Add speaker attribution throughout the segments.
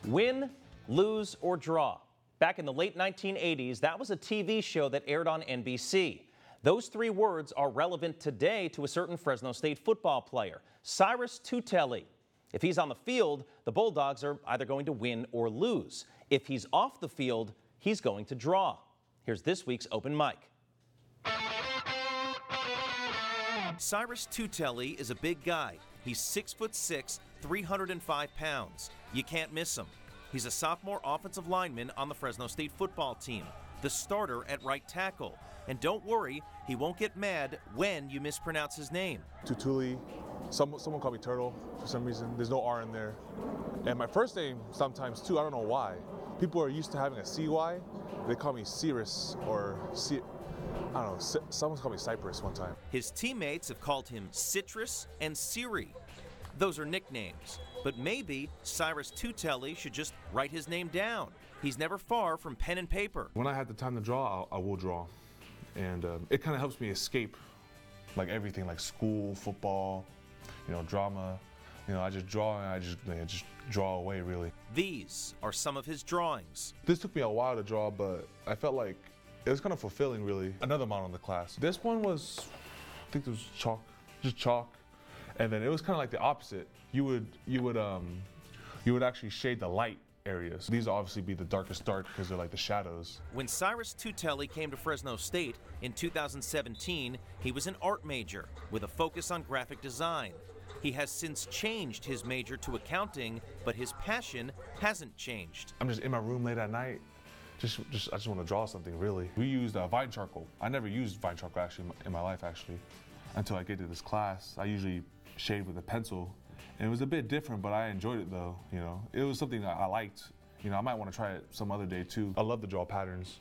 Speaker 1: Win, lose, or draw. Back in the late 1980s, that was a TV show that aired on NBC. Those three words are relevant today to a certain Fresno State football player, Syrus Tuitele. If he's on the field, the Bulldogs are either going to win or lose. If he's off the field, he's going to draw. Here's this week's Open Mic.
Speaker 2: Syrus Tuitele is a big guy. He's 6'6", 305 pounds. You can't miss him. He's a sophomore offensive lineman on the Fresno State football team, the starter at right tackle. And don't worry, he won't get mad when you mispronounce his name.
Speaker 3: Tuitele, someone called me Turtle for some reason. There's no R in there. And my first name sometimes too, I don't know why. People are used to having a CY. They call me Syrus or I don't know, someone's called me Cypress one time.
Speaker 2: His teammates have called him Citrus and Siri. Those are nicknames, but maybe Syrus Tuitele should just write his name down. He's never far from pen and paper.
Speaker 3: When I have the time to draw, I will draw. And it kind of helps me escape like everything, like school, football, drama. I just draw and I just draw away, really.
Speaker 2: These are some of his drawings.
Speaker 3: This took me a while to draw, but I felt like it was kind of fulfilling, really. Another model in the class. This one was, I think it was chalk, just chalk. And then it was kind of like the opposite. You would actually shade the light areas. These will obviously be the darkest dark because they're like the shadows.
Speaker 2: When Syrus Tuitele came to Fresno State in 2017, he was an art major with a focus on graphic design. He has since changed his major to accounting, but his passion hasn't changed.
Speaker 3: I'm just in my room late at night. I just want to draw something, really. We used vine charcoal. I never used vine charcoal actually in my life, actually, until I get to this class. I usually shade with a pencil, and it was a bit different, but I enjoyed it though. It was something that I liked. I might want to try it some other day too. I love to draw patterns,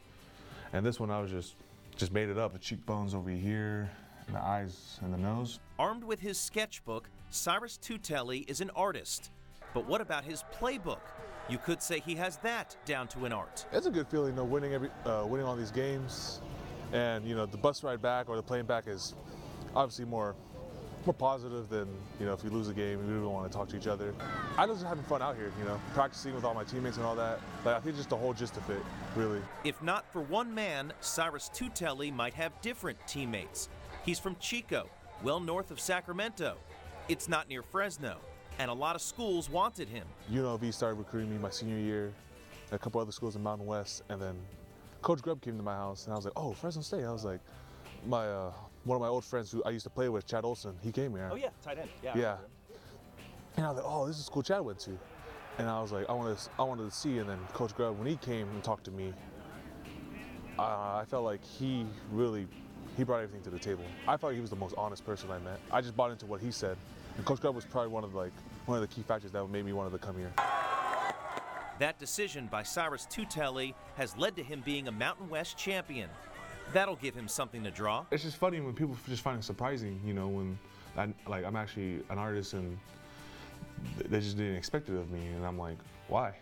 Speaker 3: and this one I was just made it up. The cheekbones over here, and the eyes and the nose.
Speaker 2: Armed with his sketchbook, Syrus Tuitele is an artist. But what about his playbook? You could say he has that down to an art.
Speaker 3: It's a good feeling, winning all these games, and the bus ride back or the plane back is obviously more positive than if you lose a game. We don't want to talk to each other. I was just having fun out here, practicing with all my teammates and all that. I think just the whole gist of it, really.
Speaker 2: If not for one man, Syrus Tuitele might have different teammates. He's from Chico, well north of Sacramento. It's not near Fresno, and a lot of schools wanted him.
Speaker 3: UNLV started recruiting me my senior year, a couple other schools in Mountain West, and then Coach Grubb came to my house, and I was like, oh, Fresno State. I was like, one of my old friends who I used to play with, Chad Olson, he came here.
Speaker 1: Oh yeah, tight end.
Speaker 3: Yeah. And I was like, oh, this is a school Chad went to. And I was like, I wanted to see. And then Coach Grubb, when he came and talked to me, I felt like he brought everything to the table. I felt like he was the most honest person I met. I just bought into what he said. And Coach Grubb was probably one of the key factors that made me want to come here.
Speaker 2: That decision by Syrus Tuitele has led to him being a Mountain West champion. That'll give him something to draw.
Speaker 3: It's just funny when people just find it surprising, when I'm actually an artist and they just didn't expect it of me, and I'm like, why?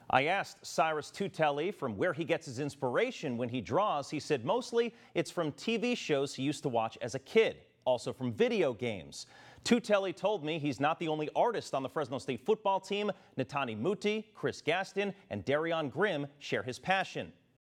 Speaker 1: I asked Syrus Tuitele from where he gets his inspiration when he draws. He said mostly it's from TV shows he used to watch as a kid, also from video games. Tuitele told me he's not the only artist on the Fresno State football team. Natani Muti, Chris Gaston, and Darion Grimm share his passion.